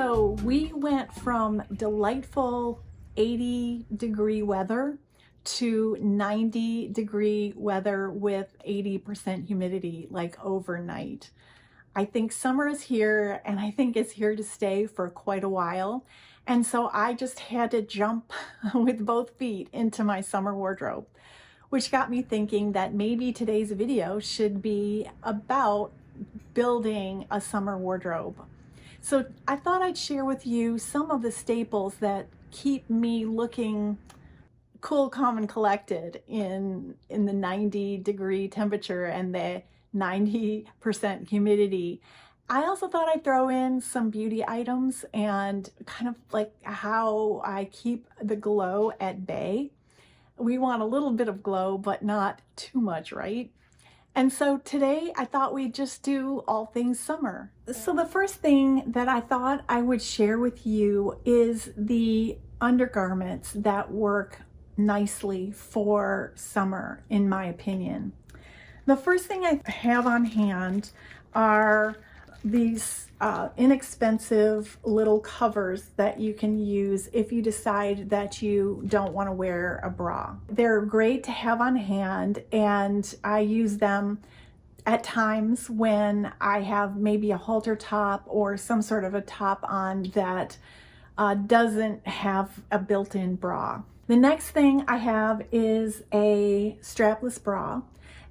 So we went from delightful 80-degree weather to 90-degree weather with 80% humidity, like overnight. I think summer is here, and I think it's here to stay for quite a while. And so I just had to jump with both feet into my summer wardrobe, which got me thinking that maybe today's video should be about building a summer wardrobe. So I thought I'd share with you some of the staples that keep me looking cool, calm, and collected in the 90-degree temperature and the 90% humidity. I also thought I'd throw in some beauty items and kind of like how I keep the glow at bay. We want a little bit of glow, but not too much, right? And so today I thought we'd just do all things summer. So the first thing that I thought I would share with you is the undergarments that work nicely for summer, in my opinion. The first thing I have on hand are these inexpensive little covers that you can use if you decide that you don't want to wear a bra. They're great to have on hand, and I use them at times when I have maybe a halter top or some sort of a top on that doesn't have a built-in bra. The next thing I have is a strapless bra.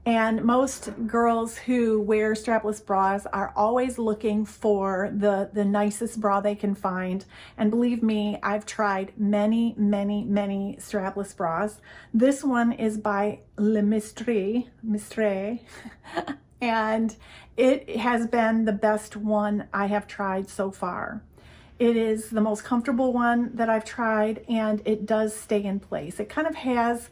And most girls who wear strapless bras are always looking for the nicest bra they can find. And believe me, I've tried many strapless bras. This one is by Le Mistre, and it has been the best one I have tried so far. It is the most comfortable one that I've tried, and it does stay in place. It kind of has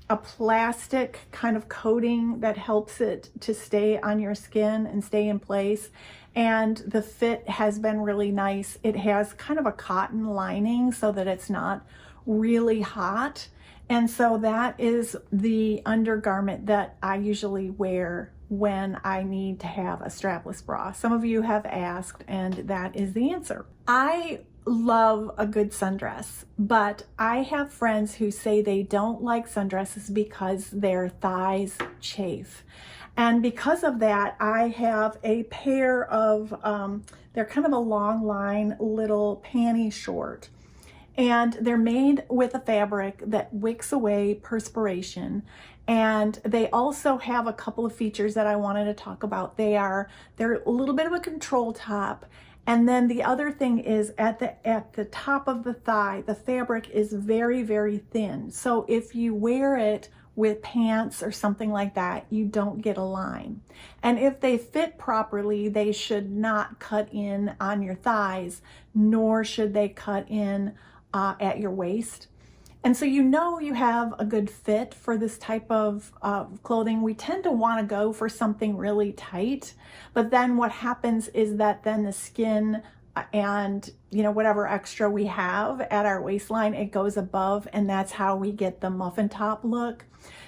a plastic kind of coating that helps it to stay on your skin and stay in place. And the fit has been really nice. It has kind of a cotton lining so that it's not really hot. And so that is the undergarment that I usually wear when I need to have a strapless bra. Some of you have asked, and that is the answer. I love a good sundress, but I have friends who say they don't like sundresses because their thighs chafe. And because of that, I have a pair of, they're kind of a long line little panty short. And they're made with a fabric that wicks away perspiration. And they also have a couple of features that I wanted to talk about. They're a little bit of a control top. And then the other thing is at the top of the thigh, the fabric is very thin. So if you wear it with pants or something like that, you don't get a line. And if they fit properly, they should not cut in on your thighs, nor should they cut in at your waist. And so you know you have a good fit for this type of clothing. We tend to want to go for something really tight, but then what happens is that then the skin and whatever extra we have at our waistline, it goes above, and that's how we get the muffin top look.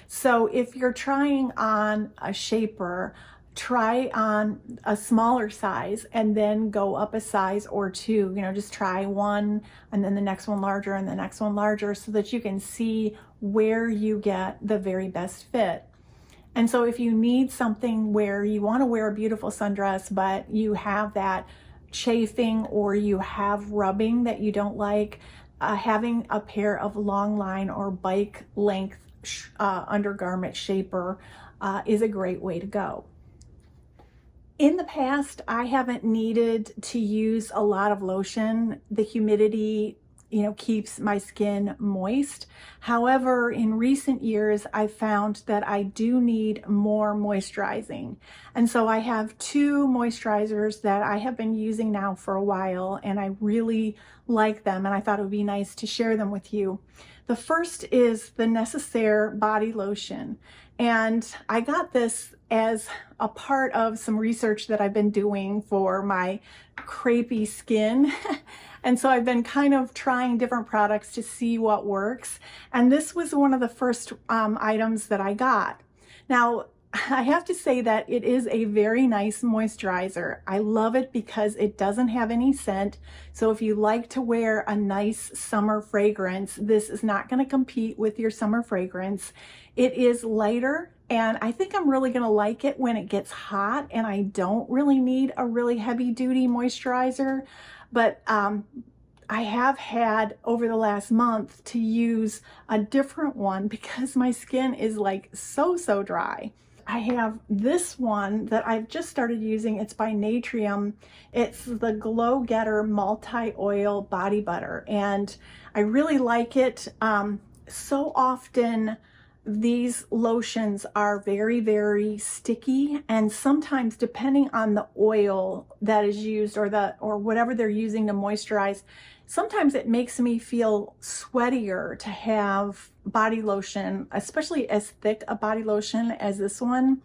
So if you're trying on a shaper, try on a smaller size and then go up a size or two. Just try one and then the next one larger and the next one larger so that you can see where you get the very best fit. And so if you need something where you want to wear a beautiful sundress, but you have that chafing or you have rubbing that you don't like, having a pair of long line or bike length undergarment shaper is a great way to go. In the past, I haven't needed to use a lot of lotion. The humidity, keeps my skin moist. However, in recent years, I found that I do need more moisturizing. And so I have two moisturizers that I have been using now for a while, and I really like them, and I thought it would be nice to share them with you. The first is the Necessaire body lotion. And I got this as a part of some research that I've been doing for my crepey skin. And so I've been kind of trying different products to see what works. And this was one of the first items that I got. Now, I have to say that it is a very nice moisturizer. I love it because it doesn't have any scent. So if you like to wear a nice summer fragrance, this is not going to compete with your summer fragrance. It is lighter, and I think I'm really going to like it when it gets hot and I don't really need a really heavy duty moisturizer. But I have had over the last month to use a different one because my skin is like so dry. I have this one that I've just started using. It's by Natrium. It's the Glow Getter Multi-Oil Body Butter, and I really like it. So often these lotions are very sticky, and sometimes depending on the oil that is used or whatever they're using to moisturize, sometimes it makes me feel sweatier to have body lotion, especially as thick a body lotion as this one.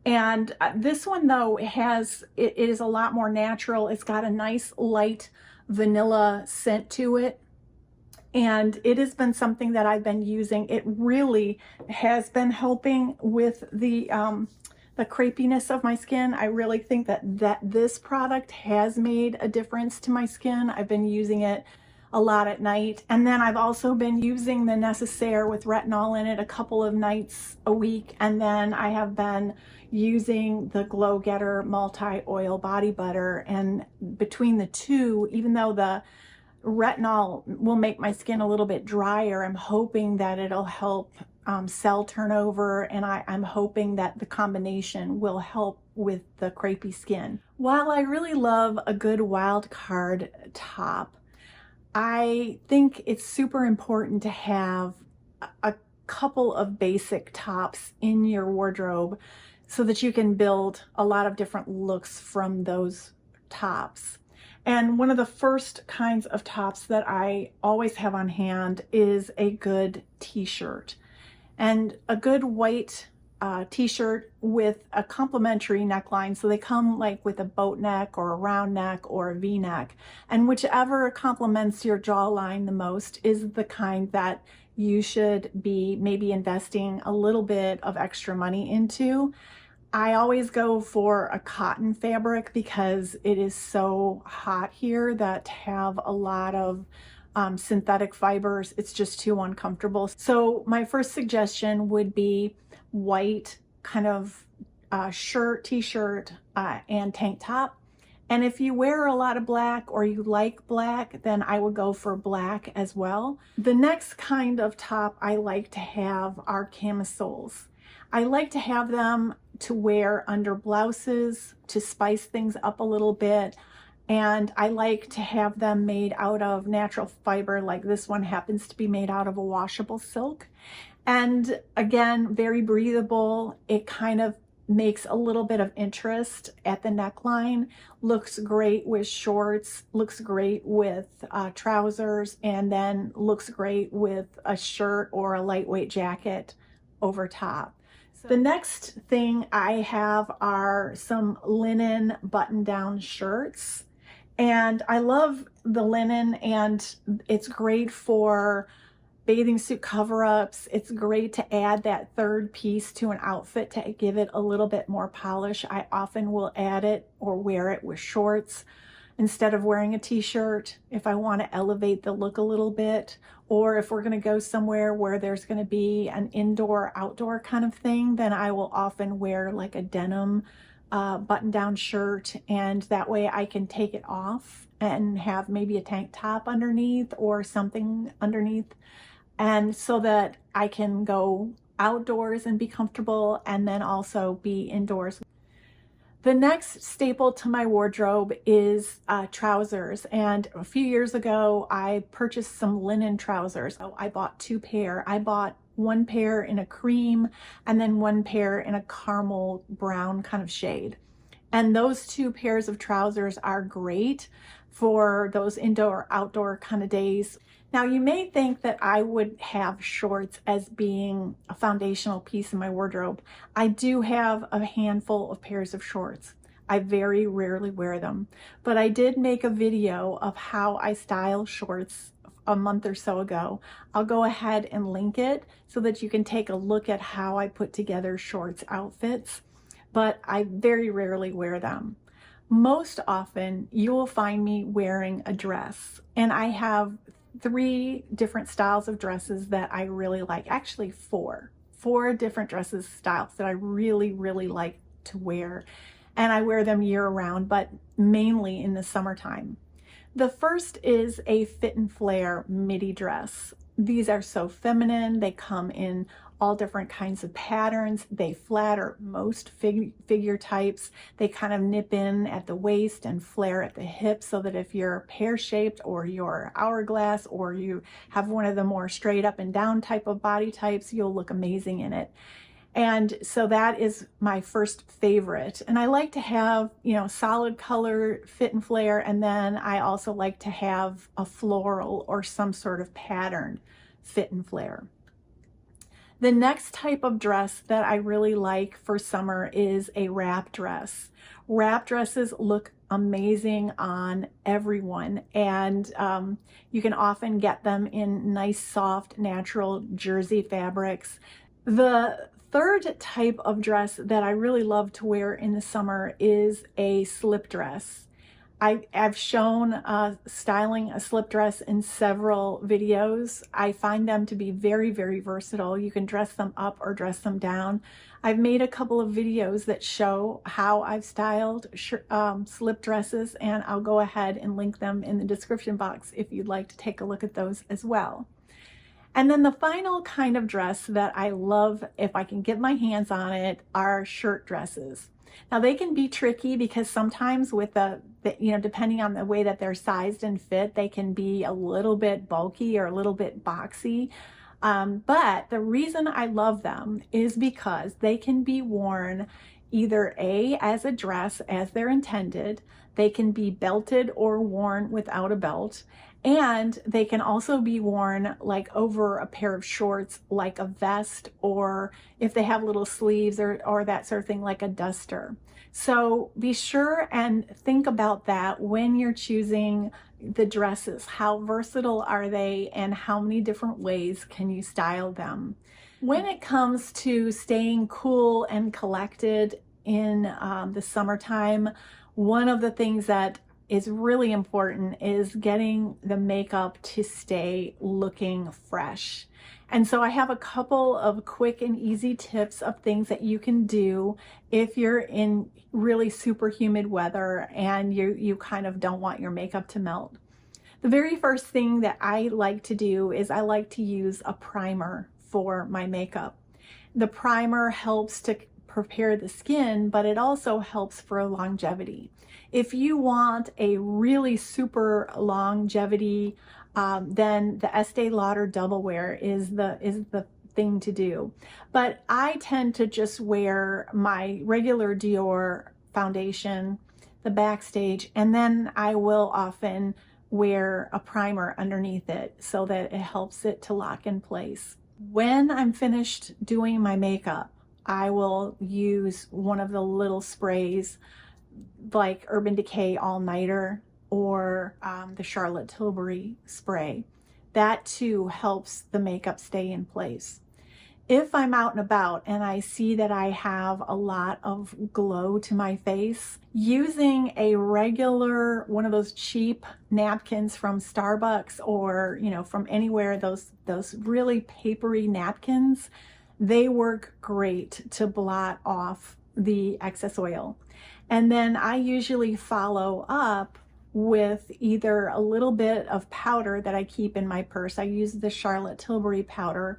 And this one though, it is a lot more natural. It's got a nice light vanilla scent to it. And it has been something that I've been using. It really has been helping with the crepiness of my skin. I really think that this product has made a difference to my skin. I've been using it a lot at night. And then I've also been using the Necessaire with retinol in it a couple of nights a week. And then I have been using the Glow Getter Multi-Oil Body Butter. And between the two, even though the retinol will make my skin a little bit drier, I'm hoping that it'll help cell turnover, and I'm hoping that the combination will help with the crepey skin. While I really love a good wild card top, I think it's super important to have a couple of basic tops in your wardrobe so that you can build a lot of different looks from those tops. And one of the first kinds of tops that I always have on hand is a good t-shirt. And a good white t-shirt with a complementary neckline. So they come like with a boat neck or a round neck or a V-neck. And whichever complements your jawline the most is the kind that you should be maybe investing a little bit of extra money into. I always go for a cotton fabric because it is so hot here that to have a lot of synthetic fibers, it's just too uncomfortable. So my first suggestion would be white kind of t-shirt and tank top. And if you wear a lot of black or you like black, then I would go for black as well. The next kind of top I like to have are camisoles. I like to have them to wear under blouses to spice things up a little bit. And I like to have them made out of natural fiber, like this one happens to be made out of a washable silk. And again, very breathable. It kind of makes a little bit of interest at the neckline, looks great with shorts, looks great with trousers, and then looks great with a shirt or a lightweight jacket over top. The next thing I have are some linen button-down shirts. And I love the linen, and it's great for bathing suit cover-ups. It's great to add that third piece to an outfit to give it a little bit more polish. I often will add it or wear it with shorts instead of wearing a t-shirt if I want to elevate the look a little bit, or if we're going to go somewhere where there's going to be an indoor-outdoor kind of thing, then I will often wear like a denim button-down shirt, and that way I can take it off and have maybe a tank top underneath or something underneath, and so that I can go outdoors and be comfortable and then also be indoors. The next staple to my wardrobe is trousers, and a few years ago I purchased some linen trousers. So I bought two pair. I bought one pair in a cream and then one pair in a caramel brown kind of shade. And those two pairs of trousers are great for those indoor outdoor kind of days. Now you may think that I would have shorts as being a foundational piece in my wardrobe. I do have a handful of pairs of shorts. I very rarely wear them, but I did make a video of how I style shorts a month or so ago. I'll go ahead and link it so that you can take a look at how I put together shorts outfits, but I very rarely wear them. Most often you will find me wearing a dress, and I have 3 different styles of dresses that I really like. Actually, four different dresses styles that I really like to wear, and I wear them year round, but mainly in the summertime. The first is a fit and flare midi dress. These are so feminine. They come in all different kinds of patterns. They flatter most figure types. They kind of nip in at the waist and flare at the hips, so that if you're pear-shaped or you're hourglass or you have one of the more straight up and down type of body types, you'll look amazing in it. And so that is my first favorite. And I like to have, solid color fit and flare. And then I also like to have a floral or some sort of pattern fit and flare. The next type of dress that I really like for summer is a wrap dress. Wrap dresses look amazing on everyone, and you can often get them in nice, soft, natural jersey fabrics. The third type of dress that I really love to wear in the summer is a slip dress. I've shown styling a slip dress in several videos. I find them to be very versatile. You can dress them up or dress them down. I've made a couple of videos that show how I've styled slip dresses, and I'll go ahead and link them in the description box if you'd like to take a look at those as well. And then the final kind of dress that I love, if I can get my hands on it, are shirt dresses. Now they can be tricky because sometimes with depending on the way that they're sized and fit, they can be a little bit bulky or a little bit boxy. But the reason I love them is because they can be worn either as a dress as they're intended. They can be belted or worn without a belt. And they can also be worn like over a pair of shorts, like a vest, or if they have little sleeves or that sort of thing, like a duster. So be sure and think about that when you're choosing the dresses. How versatile are they, and how many different ways can you style them? When it comes to staying cool and collected in the summertime, one of the things that is really important is getting the makeup to stay looking fresh. And so I have a couple of quick and easy tips of things that you can do if you're in really super humid weather and you kind of don't want your makeup to melt. The very first thing that I like to do is I like to use a primer for my makeup. The primer helps to prepare the skin, but it also helps for longevity. If you want a really super longevity, then the Estee Lauder Double Wear is the thing to do. But I tend to just wear my regular Dior foundation, the Backstage, and then I will often wear a primer underneath it so that it helps it to lock in place. When I'm finished doing my makeup, I will use one of the little sprays like Urban Decay All Nighter or the Charlotte Tilbury spray. That too helps the makeup stay in place. If I'm out and about and I see that I have a lot of glow to my face, using a regular, one of those cheap napkins from Starbucks or, from anywhere, those really papery napkins, they work great to blot off the excess oil. And then I usually follow up with either a little bit of powder that I keep in my purse. I use the Charlotte Tilbury powder.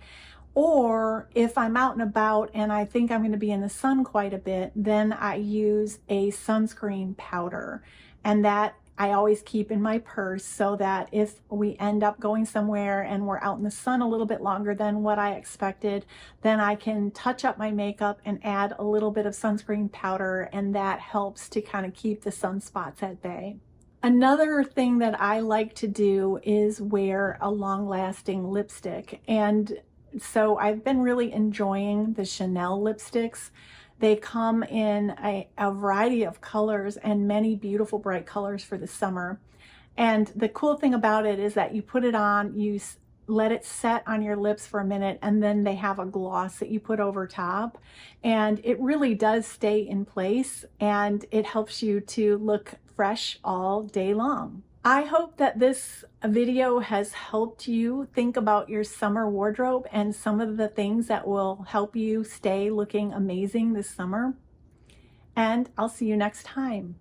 Or if I'm out and about and I think I'm going to be in the sun quite a bit, then I use a sunscreen powder. And that I always keep in my purse so that if we end up going somewhere and we're out in the sun a little bit longer than what I expected, then I can touch up my makeup and add a little bit of sunscreen powder, and that helps to kind of keep the sunspots at bay. Another thing that I like to do is wear a long-lasting lipstick, and so I've been really enjoying the Chanel lipsticks. They come in a variety of colors and many beautiful bright colors for the summer. And the cool thing about it is that you put it on, let it set on your lips for a minute, and then they have a gloss that you put over top, and it really does stay in place, and it helps you to look fresh all day long. I hope that this video has helped you think about your summer wardrobe and some of the things that will help you stay looking amazing this summer. And I'll see you next time.